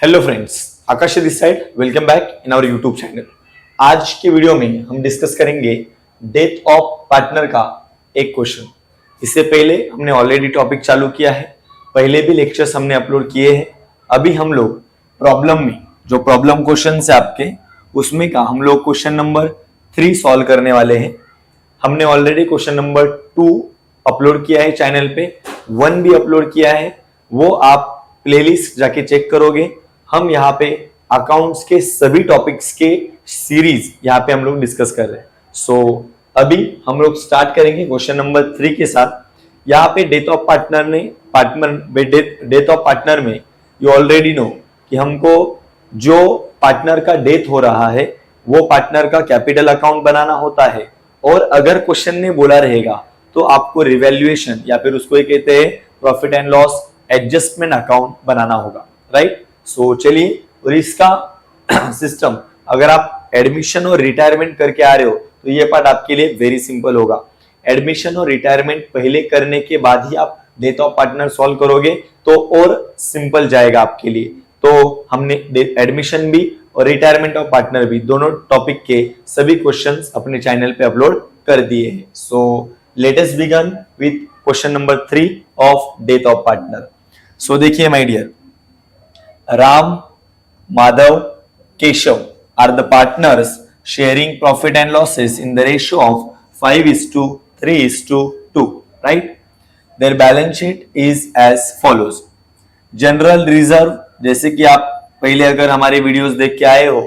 Hello friends, Akash this side. Welcome back in our YouTube channel. आज के video में हम डिस्कस करेंगे डेथ ऑफ पार्टनर का एक क्वेश्चन। इससे पहले हमने ऑलरेडी टॉपिक चालू किया है, पहले भी लेक्चर्स हमने अपलोड किए हैं। अभी हम लोग प्रॉब्लम में जो प्रॉब्लम क्वेश्चन है आपके, उसमें का हम लोग क्वेश्चन नंबर 3 सॉल्व करने वाले हैं। हमने ऑलरेडी क्वेश्चन नंबर 2 अपलोड किया है चैनल पे, 1 भी अपलोड किया है, वो आप प्लेलिस्ट जाके चेक करोगे। हम यहाँ पे अकाउंट्स के सभी टॉपिक्स के सीरीज यहाँ पे हम लोग डिस्कस कर रहे हैं। सो अभी हम लोग स्टार्ट करेंगे क्वेश्चन नंबर 3 के साथ। यहाँ पे डेथ ऑफ पार्टनर में यू ऑलरेडी नो कि हमको जो पार्टनर का डेथ हो रहा है वो पार्टनर का कैपिटल अकाउंट बनाना होता है, और अगर क्वेश्चन में बोला रहेगा तो आपको रिवैल्यूएशन या फिर उसको ये कहते हैं profit and loss adjustment account बनाना होगा, राइट। सो चलिए, और इसका सिस्टम अगर आप एडमिशन और रिटायरमेंट करके आ रहे हो तो ये पार्ट आपके लिए वेरी सिंपल होगा। एडमिशन और रिटायरमेंट पहले करने के बाद ही आप डेथ ऑफ पार्टनर सॉल्व करोगे तो और सिंपल जाएगा आपके लिए। तो हमने एडमिशन भी और रिटायरमेंट ऑफ पार्टनर भी दोनों टॉपिक के सभी क्वेश्चंस अपने चैनल पे अपलोड कर दिए हैं। So let us begin with question number 3 of death of partner. So देखिए my dear, Ram, Madhav, Keshav are the partners sharing profit and losses in the ratio of 5:3:2, right? Their balance sheet is as follows. General reserve, जैसे कि आप पहले अगर हमारे videos देख के आए हो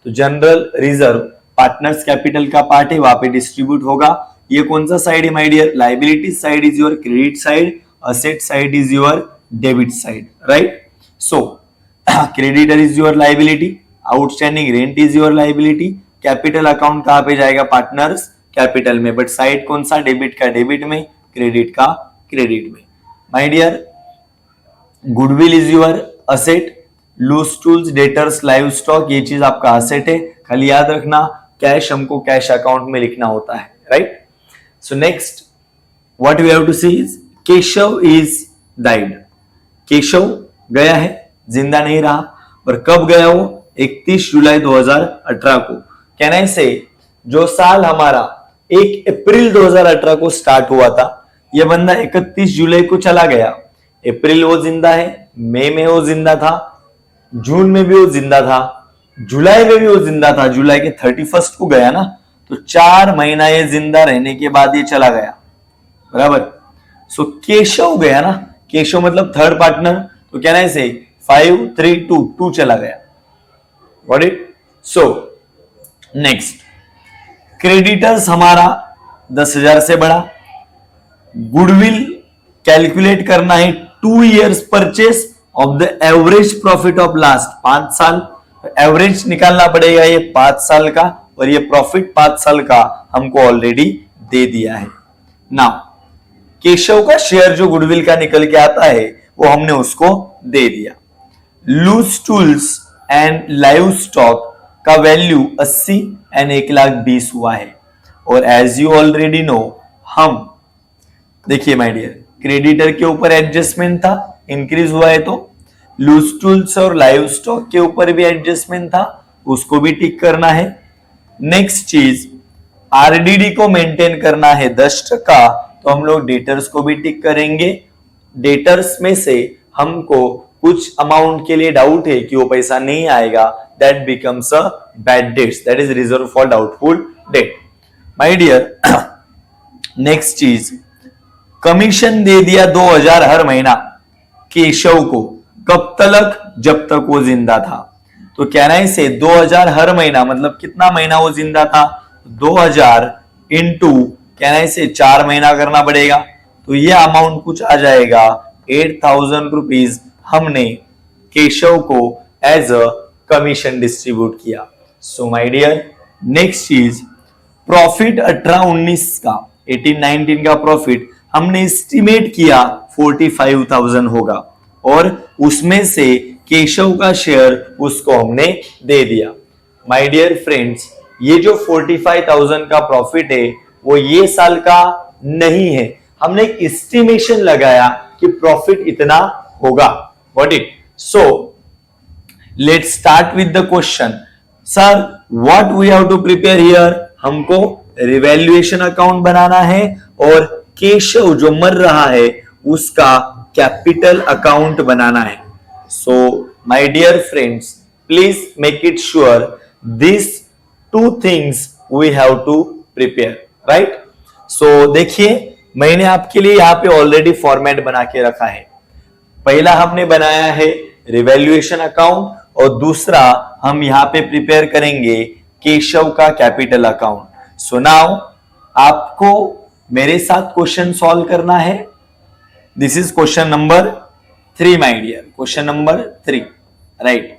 तो जनरल रिजर्व पार्टनर्स कैपिटल का पार्ट है, वहां पे डिस्ट्रीब्यूट होगा। ये कौन सा साइड है my dear? Liability side is your credit side, asset side is your debit side, right. So creditor is your liability, outstanding rent is your liability, capital account कहां पे जाएगा? पार्टनर्स कैपिटल में, but side कौन सा? Debit का debit में, credit का credit में। My dear, goodwill is your asset, loose tools, debtors, live stock, ये चीज आपका असेट है। खाली याद रखना कैश हमको कैश अकाउंट में लिखना होता है, right. So next what we have to see is Keshav is died. Keshav गया है, जिंदा नहीं रहा। और कब गया वो? 31 जुलाई 2018 को। कैन आई से जो साल हमारा 1 अप्रैल 2018 को स्टार्ट हुआ था, ये बंदा 31 जुलाई को चला गया। अप्रैल वो जिंदा है, मई में वो जिंदा था, जून में भी वो जिंदा था, जुलाई में भी वो जिंदा था। जुलाई के 31 को गया ना, तो 4 महीना ये जिंदा रहने के बाद ये चला गया, बराबर। सो केशव गया ना, केशव मतलब थर्ड पार्टनर, तो क्या ना से 5:3:2 चला गया, got it. So next, creditors हमारा 10,000 से बढ़ा। गुडविल कैलकुलेट करना है 2 years purchase of the average profit of last 5 साल। एवरेज निकालना पड़ेगा ये 5 साल का, और ये प्रॉफिट 5 साल का हमको ऑलरेडी दे दिया है। नाउ केशव का शेयर जो गुडविल का निकल के आता है वो हमने उसको दे दिया। Loose tools and live stock का वैल्यू 80 एंड 1,20,000 हुआ है। और एज यू ऑलरेडी नो, हम देखिए माय डियर, क्रेडिटर के ऊपर एडजस्टमेंट था, इंक्रीज हुआ है, तो लूज टूल्स और लाइव स्टॉक के ऊपर भी एडजस्टमेंट था, उसको भी टिक करना है। नेक्स्ट चीज, आरडीडी को मेंटेन करना है 10%, तो हम लोग डेटर्स को भी टिक करेंगे। डेटर्स में से हमको कुछ अमाउंट के लिए डाउट है कि वो पैसा नहीं आएगा, that becomes a bad debts, that is reserve for doubtful debt. My dear, next चीज, कमीशन दे दिया 2,000 हर महीना केशव को। कब तक? जब तक वो जिंदा था। तो कहना है से 2,000 हर महीना मतलब कितना महीना वो जिंदा था? 2,000 इंटू कहना है से 4 महीना करना पड़ेगा, तो ये अमाउंट कुछ आ जाएगा 8,000 रुपीज हमने केशव को एज अ कमीशन डिस्ट्रीब्यूट किया। सो माय डियर, नेक्स्ट चीज, प्रॉफिट 18-19 का, 18-19 का प्रॉफिट हमने एस्टिमेट किया 45,000 होगा, और उसमें से केशव का शेयर उसको हमने दे दिया। माय डियर फ्रेंड्स, ये जो 45,000 का प्रॉफिट है वो ये साल का नहीं है, हमने एक एस्टिमेशन लगाया कि प्रॉफिट इतना होगा, what it. So let's start with the question. Sir what we have to prepare here. हमको रिवैल्यूएशन अकाउंट बनाना है और केशव जो मर रहा है उसका कैपिटल अकाउंट बनाना है. So my dear friends, please make it sure this two things we have to prepare, right. So देखिए, मैंने आपके लिए यहां पे ऑलरेडी फॉर्मेट बना के रखा है. पहला हमने बनाया है रिवैल्यूएशन अकाउंट और दूसरा हम यहां पे प्रिपेयर करेंगे केशव का कैपिटल अकाउंट. सो नाउ आपको मेरे साथ क्वेश्चन सॉल्व करना है. This is question number 3 my dear, question number 3, right.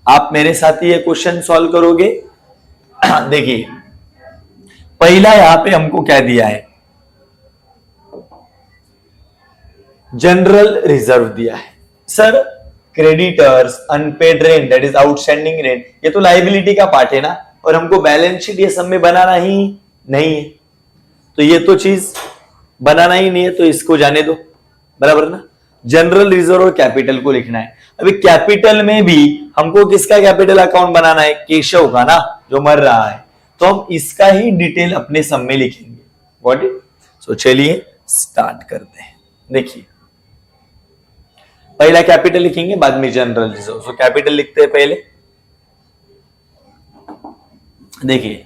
आप मेरे साथ ये क्वेश्चन सॉल्व करोगे. देखिए, पहला यहां पे हमको क्या दिया है, जनरल रिजर्व दिया है. Sir creditors, unpaid rent, that is outstanding rent, ये तो लाइबिलिटी का पार्ट है ना, और हमको बैलेंस शीट ये सब में बनाना ही नहीं है, तो ये तो चीज बनाना ही नहीं है, तो इसको जाने दो, बराबर ना. जनरल रिजर्व और कैपिटल को लिखना है. अभी कैपिटल में भी हमको किसका कैपिटल अकाउंट बनाना है, केशव का ना, जो मर रहा है, तो हम इसका ही डिटेल अपने सम में लिखेंगे. Got it. सो चलिए स्टार्ट करते हैं. देखिए, पहला कैपिटल लिखेंगे, बाद में जनरल रिजर्व. सो कैपिटल लिखते हैं पहले. देखिए,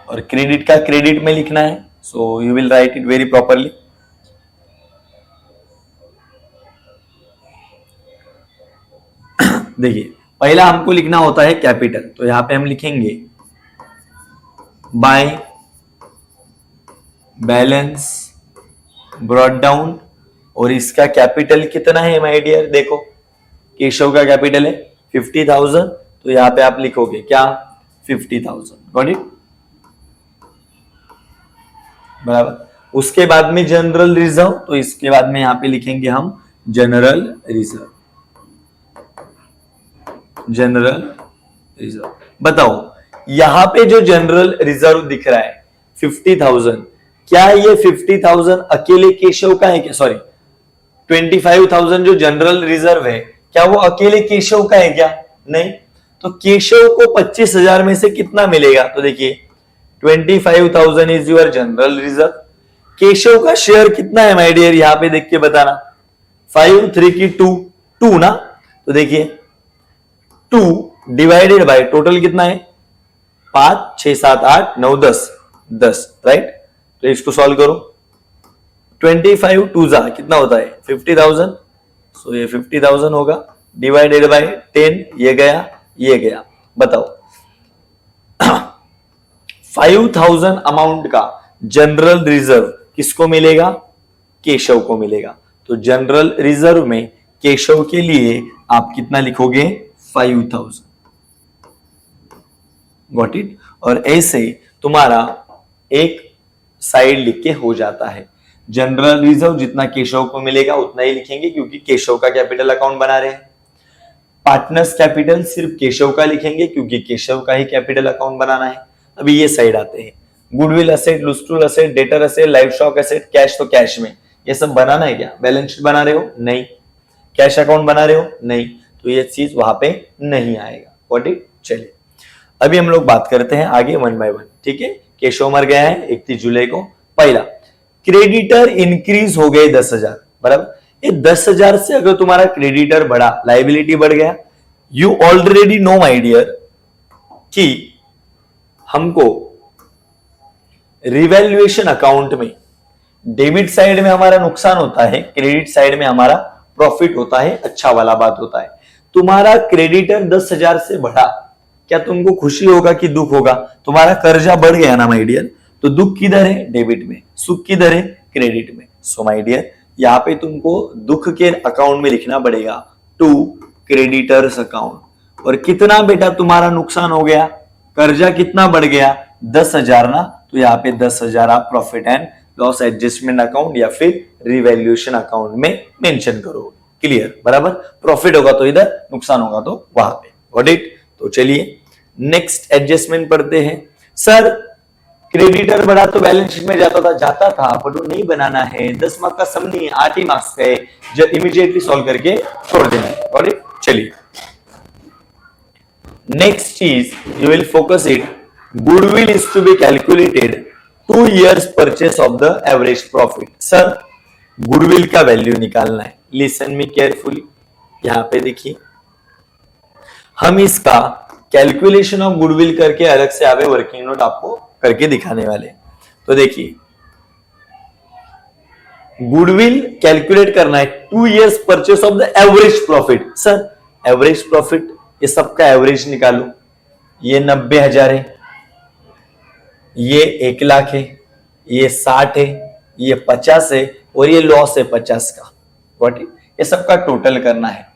और क्रेडिट का क्रेडिट में लिखना है. So you will write it very properly. देखिए, पहला हमको लिखना होता है कैपिटल, तो यहां पे हम लिखेंगे बाय बैलेंस ब्रॉट डाउन. और इसका कैपिटल कितना है माय डियर, देखो केशव का कैपिटल है 50,000, तो यहां पे आप लिखोगे क्या, 50,000. गॉट इट, बराबर. उसके बाद में जनरल रिजर्व, तो इसके बाद में यहां पे लिखेंगे हम जनरल रिजर्व. General reserve. बताओ, यहां पे जो जनरल रिजर्व दिख रहा है 50,000, क्या ये 50,000 अकेले केशव का है क्या, सॉरी 25,000 जो जनरल रिजर्व है, क्या वो अकेले केशव का है क्या, नहीं. तो केशव को 25,000 में से कितना मिलेगा, तो देखिए 25,000 is your general reserve. Keshav का शेयर कितना है माय डियर, यहां पे देख के बताना. 5 3 की 2 ना, तो देखिए 2 डिवाइडेड बाय टोटल कितना है, 5 6 7 8 9 10, राइट. तो इसको सॉल्व करो. 25 2 जा कितना होता है 50,000. सो ये 50,000 होगा, डिवाइडेड बाय 10, ये गया. बताओ 5,000 अमाउंट का जनरल रिजर्व किसको मिलेगा, केशव को मिलेगा. तो जनरल रिजर्व में केशव के लिए आप कितना लिखोगे, 5,000. Got it. और ऐसे तुम्हारा एक साइड लिख के हो जाता है. जनरल रिजर्व जितना केशव को मिलेगा उतना ही लिखेंगे, क्योंकि केशव का कैपिटल अकाउंट बना रहे हैं. पार्टनर्स कैपिटल सिर्फ केशव का लिखेंगे, क्योंकि केशव का ही कैपिटल अकाउंट बनाना है. अभी ये साइड आते हैं, goodwill asset, loose tools asset, debtor asset, live stock asset, cash, तो कैश में ये सब बनाना है क्या, बैलेंस शीट बना रहे हो, नहीं. कैश अकाउंट बना रहे हो, नहीं, तो ये चीज वहां पे नहीं आएगा. Got it. चलिए, अभी हम लोग बात करते हैं आगे 1 बाय 1. ठीक है, केशव मर गया है 31 जुलाई को. पहला, क्रेडिटर इंक्रीज हो गए 10,000, बराबर. ये 10,000 से अगर तुम्हारा क्रेडिटर बढ़ा, लाइबिलिटी बढ़ गया, you already know my dear कि हमको रिवैल्यूएशन अकाउंट में डेबिट साइड में हमारा नुकसान होता है, क्रेडिट साइड में हमारा प्रॉफिट होता है, अच्छा वाला बात होता है. तुम्हारा क्रेडिटर 10,000 से बढ़ा, क्या तुमको खुशी होगा कि दुख होगा, तुम्हारा कर्जा बढ़ गया ना माय डियर, तो दुख किधर है, डेबिट में, सुख किधर है, क्रेडिट में. सो माय डियर, यहां पे तुमको दुख के अकाउंट में लिखना पड़ेगा टू क्रेडिटर्स अकाउंट. और कितना बेटा तुम्हारा नुकसान हो गया, कर्जा कितना बढ़ गया, 10,000 ना, तो यहाँ पे 10,000 आप profit and loss adjustment account या फिर रिवैल्यूएशन अकाउंट में मेंशन करो. क्लियर, बराबर. प्रॉफिट होगा तो इधर, नुकसान होगा तो वहां पे. Got it. तो चलिए नेक्स्ट एडजस्टमेंट पढ़ते हैं. सर क्रेडिटर बढ़ा तो बैलेंस शीट में जाता था पर वो नहीं बनाना है, 10 मार्क्स का सम नहीं है, 8 ही मार्क्स का है, जब इमीडिएटली सॉल्व करके छोड़ देना है. और चलिए Next is you will focus it. Goodwill is to be calculated 2 years purchase of the average profit. Sir goodwill का वैल्यू निकालना है. Listen me carefully. यहां पे देखिए हम इसका कैलकुलेशन ऑफ गुडविल करके अलग से आवे वर्किंग नोट आपको करके दिखाने वाले. तो देखिए गुडविल कैलकुलेट करना है 2 years purchase of the average profit. Sir average profit ये सबका एवरेज निकालो. ये 90,000 है, ये 1,00,000 है, ये 60 है, ये 50 है और ये लॉस है 50 का. व्हाट ये सबका टोटल करना है.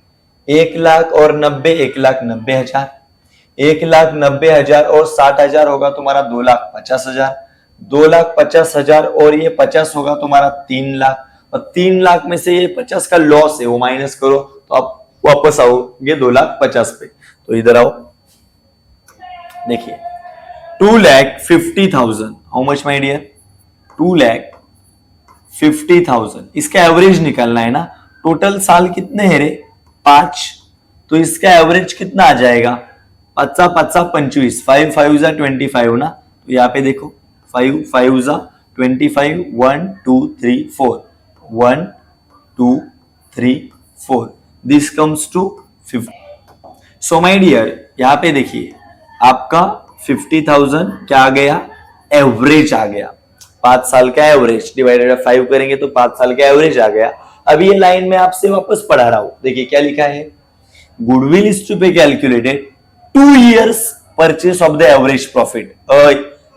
1,00,000 और 90, 1,90,000. 1,90,000 और 60,000 होगा तुम्हारा 2,50,000. 2,50,000 और ये 50 होगा तुम्हारा 3,00,000. और 3,00,000 में से ये 50 का लॉस है वो माइनस करो तो आप वापस आओगे 2,50,000 पे. तो इधर आओ. देखिए 2,50,000. How much my dear? 2,50,000. इसका एवरेज निकालना है ना. टोटल साल कितने हैं रे? 5. तो इसका एवरेज कितना आ जाएगा? 5 5 25. 5 5 25 ना. तो यहाँ पे देखो 5 5 25. 1 2 3 4. 1 2 3 4. This comes to 50. So my dear यहाँ पे देखिए आपका 50,000 क्या आ गया? एवरेज आ गया. 5 साल का एवरेज डिवाइडेड बाय 5 करेंगे तो 5 साल का एवरेज आ गया. अभी ये लाइन में आपसे वापस पढ़ा रहा हूं. देखिए क्या लिखा है. Goodwill is to be calculated 2 years purchase of the average profit.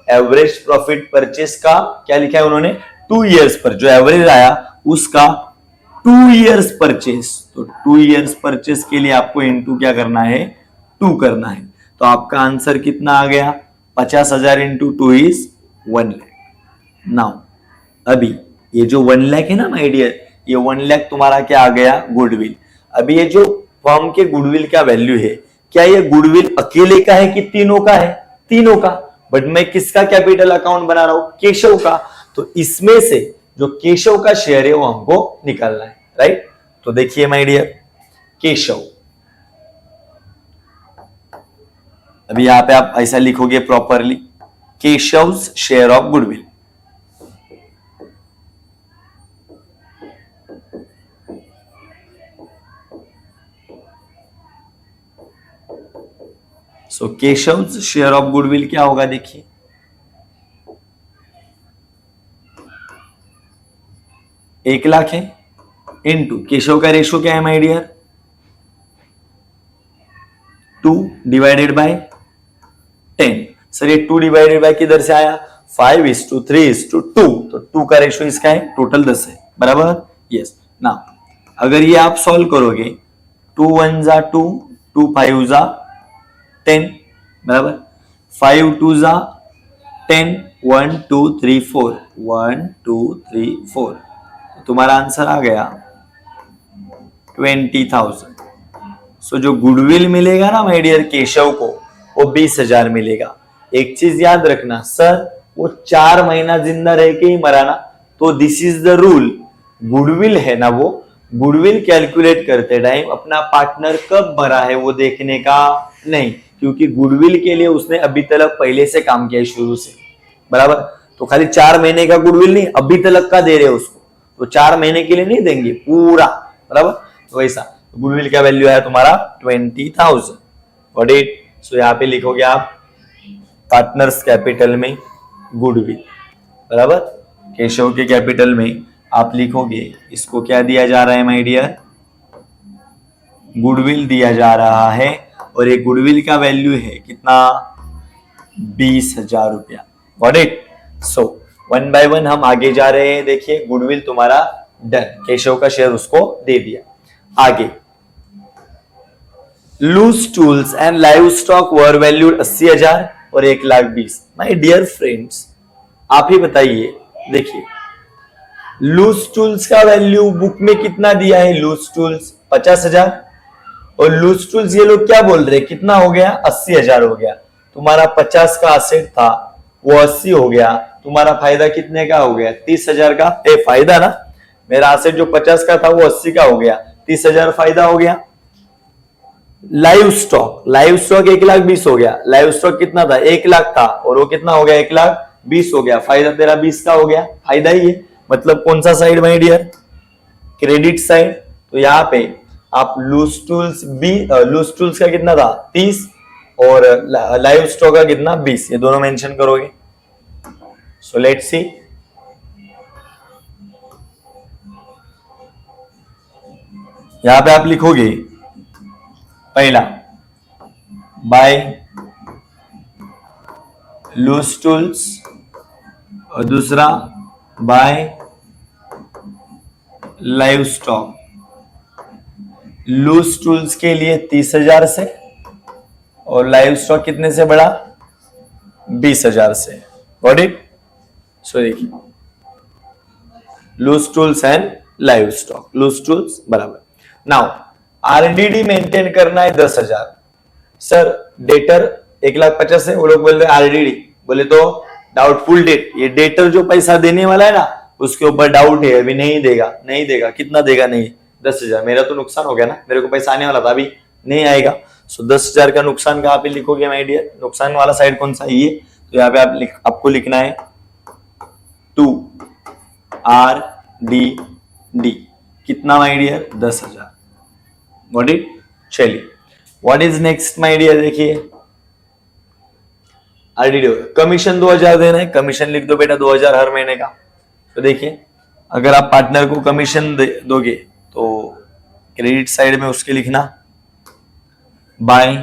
Average profit purchase का क्या लिखा है उन्होंने? 2 years पर जो एवरेज आया उसका 2 years परचेस. तो 2 years परचेस के लिए आपको इनटू क्या करना है? 2 करना है. तो आपका आंसर कितना आ गया? 50,000 इंटू 2 इज 1,00,000. नाउ अभी ये जो 1,00,000 है ना माय डियर, ये 1,00,000 तुम्हारा क्या आ गया? गुडविल. अभी ये जो फर्म के गुडविल का वैल्यू है, क्या ये गुडविल अकेले का है कि तीनों का है? तीनों का. बट मैं किसका कैपिटल अकाउंट बना रहा हूं? केशव का. तो इसमें से जो केशव का शेयर है वो हमको निकालना है. राइट. तो देखिए माय डियर केशव. अभी यहां पे आप ऐसा लिखोगे properly Keshav's share of goodwill. So Keshav's share of goodwill क्या होगा? देखिए 1,00,000 है इनटू केशव का रेशो क्या है my dear? 2 divided by 10. Sir ये 2 डिवाइडेड बाय किधर से आया? 5:3:2. तो 2 का रेशो इसका है. टोटल 10 है. बराबर. यस. ना अगर ये आप सॉल्व करोगे 2 1 जा 2, 2 5 जा 10. बराबर. 5 2 जा 10. 1 2 3 4. 1 2 3 4. तुम्हारा आंसर आ गया 20,000. सो जो गुडविल मिलेगा ना माय डियर केशव को वो 20,000 मिलेगा. एक चीज याद रखना सर, वो 4 महीना जिंदा रह के ही मरा ना. तो this is the rule. Goodwill है ना, वो गुडविल कैलकुलेट करते टाइम अपना पार्टनर कब मरा है वो देखने का नहीं, क्योंकि गुडविल के लिए उसने अभी तक पहले से काम किया है शुरू से. बराबर. तो खाली 4 महीने का गुडविल नहीं, अभी तक का दे रहे उसको. तो 4 महीने के लिए नहीं देंगे पूरा. बराबर. तो वैसा गुडविल का वैल्यू है तुम्हारा 20,000. Got it. सो यहाँ पे लिखोगे आप पार्टनर्स कैपिटल में गुडविल. बराबर. केशव के कैपिटल में आप लिखोगे इसको क्या दिया जा रहा है माय डियर? गुडविल दिया जा रहा है. और ये गुडविल का वैल्यू है कितना? 20,000 रुपया. Got it. सो 1 बाय 1 हम आगे जा रहे हैं. देखिए गुडविल तुम्हारा डन. केशव का शेयर उसको दे दिया. आगे loose tools and live stock were valued 80,000 और 1,20,000. माय डियर फ्रेंड्स आप ही बताइए. देखिए लूज टूल्स का वैल्यू बुक में कितना दिया है? Loose tools 50,000. और लूज टूल्स ये लोग क्या बोल रहे हैं? कितना हो गया? 80,000 हो गया. तुम्हारा 50 का असेट था वो 80 हो गया. तुम्हारा फायदा कितने का हो गया? 30,000 का. फायदा ना, मेरा असेट जो 50 का था वो 80 का हो गया. 30,000 फायदा हो गया. लाइव स्टॉक 1,20,000 हो गया। लाइव स्टॉक कितना था? 1,00,000 था और वो कितना हो गया? 1,20,000 हो गया। फायदा तेरा 20 का हो गया, फायदा ही है। मतलब कौन सा side my dear? Credit side. तो यहाँ पे आप लूज टूल्स का कितना था? 30 और लाइव स्टॉक का कितना? 20। ये दोनों मेंशन करोगे। So let's see. यहां पे आप लिखोगे पहला बाय लूज टूल्स और दूसरा by live stock. Loose tools के लिए 30,000 से और लाइव स्टॉक कितने से बढ़ा? 20,000 से। Got it? सो देखिए loose tools and live stock. Loose tools बराबर। नाउ आरडीडी मेंटेन करना है 10,000। सर डेटर 1,50,000 है, वो लोग बोल रहे आरडीडी, बोले तो डाउटफुल डेट। ये डेटर जो पैसा देने वाला है ना, उसके ऊपर डाउट है, अभी नहीं देगा। नहीं देगा, कितना देगा? नहीं, 10,000। मेरा तो नुकसान हो गया ना, मेरे को पैसा आने वाला था, अभी नहीं आएगा। सो 10,000 का नुकसान कहां पे लिखोगे माय डियर? नुकसान वाला साइड कौन सा? ये। तो यहाँ पे आपको लिखना है 2 RDD। कितना माय डियर? 10,000। Got it? चलिए what is next my dear? देखिए आरडीडी कमीशन 2,000 देना है। कमीशन लिख दो बेटा 2,000 हर महीने का। तो देखिए अगर आप पार्टनर को कमीशन दोगे तो क्रेडिट साइड में उसके लिखना बाय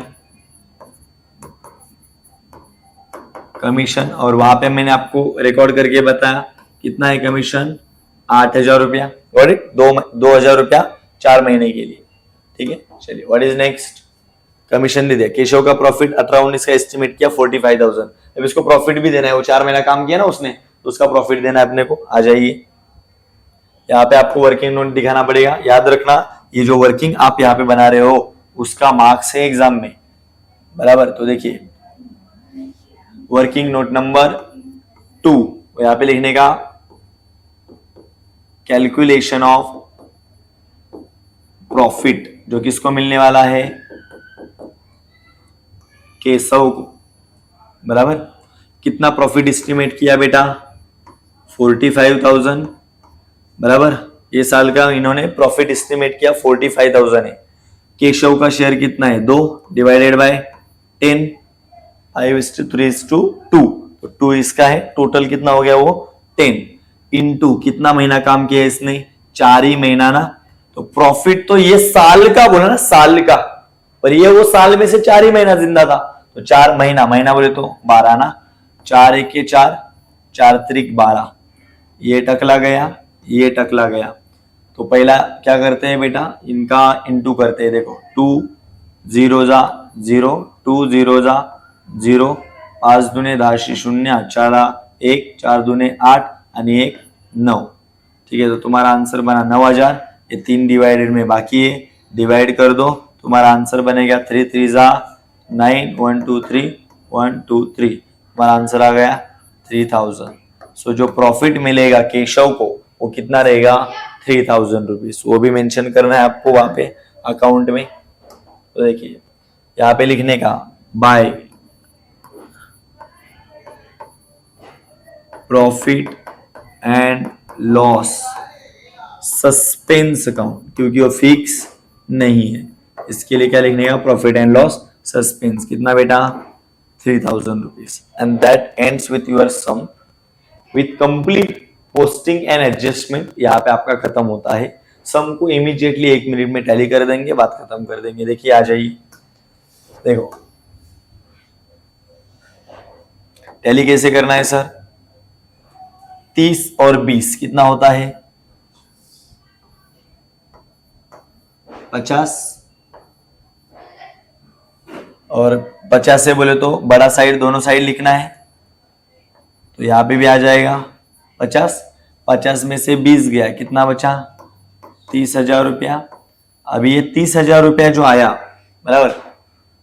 कमीशन, और वहां पे मैंने आपको रिकॉर्ड करके बताया कितना है कमीशन? 8,000 रुपया। Got it? 2,000 रुपया 4 महीने के लिए। ठीक है, चलिए व्हाट इज नेक्स्ट? कमीशन दे दिया। केशव का प्रॉफिट 18-19 का एस्टिमेट किया 45,000। अब इसको प्रॉफिट भी देना है, वो 4 महीना काम किया ना उसने, तो उसका प्रॉफिट देना है अपने को। आ जाइए, यहाँ पे आपको वर्किंग नोट दिखाना पड़ेगा। याद रखना ये जो वर्किंग आप यहाँ पे बना रहे हो उसका मार्क्स है एग्जाम में, बराबर। तो देखिए वर्किंग नोट नंबर 2 यहाँ पे लिखने का कैलकुलेशन ऑफ प्रॉफिट, जो किसको मिलने वाला है? केशव को, बराबर। कितना प्रॉफिट एस्टिमेट किया बेटा? 45,000, बराबर। ये साल का इन्होंने प्रॉफिट एस्टिमेट किया 45,000 है। केशव का शेयर कितना है? 2 डिवाइडेड बाय 10, 5:3:2, तो 2 इसका है। टोटल कितना हो गया? वो 10 इंटू कितना महीना काम किया इसने? 4 ही महीना ना। तो प्रॉफिट तो ये साल का बोला ना, साल का, पर ये वो साल में से 4 ही महीना जिंदा था। तो 4 महीना, महीना बोले तो 12 ना। 4 1 के 4, 4 त्रिक 12। ये टकला गया, ये टकला गया। तो पहला क्या करते हैं बेटा? इनका इंटू करते हैं। देखो 2 0 जा 0, 2 0 जा 0, 5 दूने 10 0, 4 1, 4 दूने 8 आणि 1 9। ठीक है, तो तुम्हारा आंसर बना 9,000। ये 3 डिवाइडेड में बाकी है, डिवाइड कर दो, तुम्हारा आंसर बनेगा 3 3 जा 9, 1 2 3, 1 2 3। तुम्हारा आंसर आ गया 3,000। सो जो प्रॉफिट मिलेगा केशव को वो कितना रहेगा? 3,000 रुपीज। वो भी मेंशन करना है आपको वहां पे अकाउंट में। तो देखिए यहाँ पे लिखने का by profit and loss suspense account, क्योंकि वो फिक्स नहीं है, इसके लिए क्या लिखने का? Profit and loss suspense. कितना बेटा? 3,000 rupees. And that ends with your sum with complete posting and adjustment. यहाँ पे आपका खत्म होता है। सम को इमीडिएटली 1 मिनट में टैली कर देंगे, बात खत्म कर देंगे। देखिए आ जाइए, देखो टैली कैसे करना है सर? 30 और 20 कितना होता है? 50। और 50 से बोले तो बड़ा साइड दोनों साइड लिखना है, तो यहां पे भी आ जाएगा 50। 50 में से 20 गया, कितना बचा? 30,000 रुपया। अभी ये 30,000 रुपया जो आया, बराबर,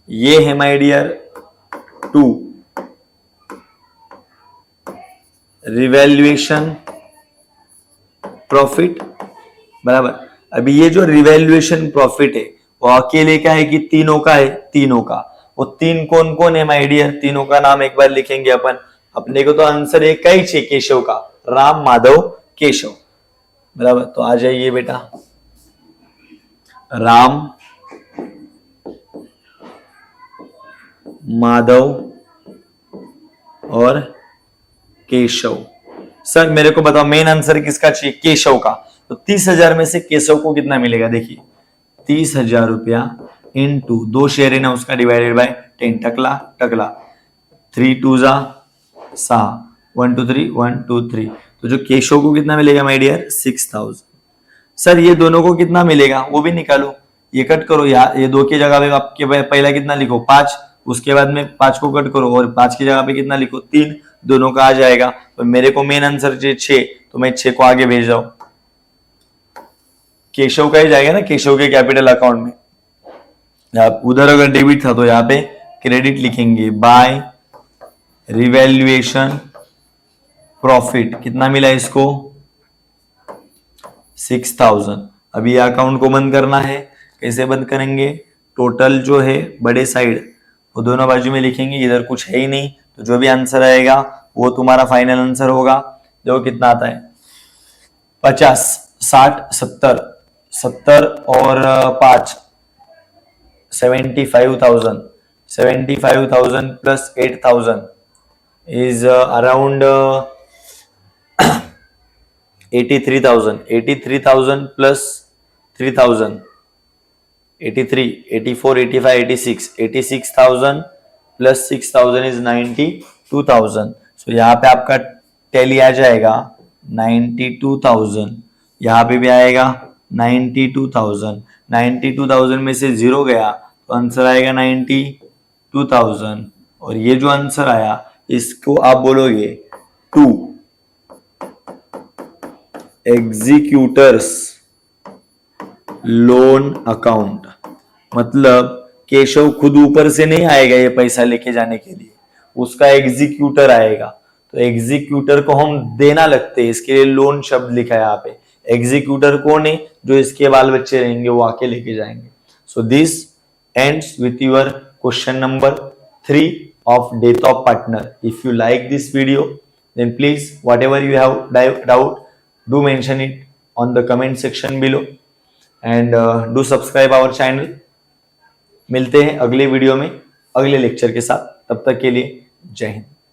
ये है माय डियर 2 रिवैल्यूएशन प्रॉफिट, बराबर। अभी ये जो रिवैल्यूएशन प्रॉफिट है वो तो अकेले का है कि तीनों का है? तीनों का। वो तीन कौन कौन है माय डियर? तीनों का नाम एक बार लिखेंगे अपन। अपने को तो आंसर एक ही है केशव का, राम माधव केशव। बराबर, तो आ जाइए बेटा, राम माधव और केशव। सर मेरे को बताओ मेन आंसर किसका चाहिए? केशव का। तो 30,000 में से केशव को कितना मिलेगा? देखिए 30,000 रुपया इंटू 2 शेयर है ना उसका, डिवाइडेड बाय 10। टकला टकला 3 2 जा 6, 1 2 3 1 2 3। तो जो केशव को कितना मिलेगा माय डियर? 6,000। सर ये दोनों को कितना मिलेगा वो भी निकालो। ये कट करो, ये 2 की जगह पे आपके पहला कितना लिखो? 5। उसके बाद में 5 को कट करो और 5 की जगह पे कितना लिखो? 3। दोनों का आ जाएगा। तो मेरे को मेन आंसर चाहिए 6, तो मैं 6 को आगे भेज रहा हूं। केशव का ही जाएगा ना, केशव के कैपिटल अकाउंट में। आप उधर अगर डेबिट था तो यहाँ पे क्रेडिट लिखेंगे। बाय रिवैल्यूएशन प्रॉफिट कितना मिला इसको? 6,000। अभी ये अकाउंट को बंद करना है। कैसे बंद करेंगे? टोटल जो है बड़े साइड वो दोनों बाजू में लिखेंगे। इधर कुछ है ही नहीं, तो जो भी आंसर आएगा वो तुम्हारा फाइनल आंसर होगा। देखो कितना आता है, 50 60 70 70 और 5 75,000। 75,000 plus 8,000 is around 83,000। 83,000 plus 3,000 83 84 85 86 86,000 plus 6,000 is 92,000। सो यहाँ पे आपका टैली आ जाएगा 92,000। यहाँ पे भी आएगा 92,000। 92,000 में से 0 गया तो आंसर आएगा 92,000। और ये जो आंसर आया इसको आप बोलोगे टू एग्जीक्यूटर्स लोन अकाउंट। मतलब केशव खुद ऊपर से नहीं आएगा ये पैसा लेके जाने के लिए, उसका एग्जीक्यूटर आएगा। तो एग्जीक्यूटर को हम देना लगते हैं, इसके लिए लोन शब्द लिखा है यहाँ पे। एग्जीक्यूटर कौन है? जो इसके बाल बच्चे रहेंगे वो आके लेके जाएंगे। So this ends with your question number 3 of death of partner. If you like this video, then please whatever you have doubt, do mention it on the comment section below and do subscribe our channel. मिलते हैं अगले video में अगले lecture के साथ। तब तक के लिए जय हिंद।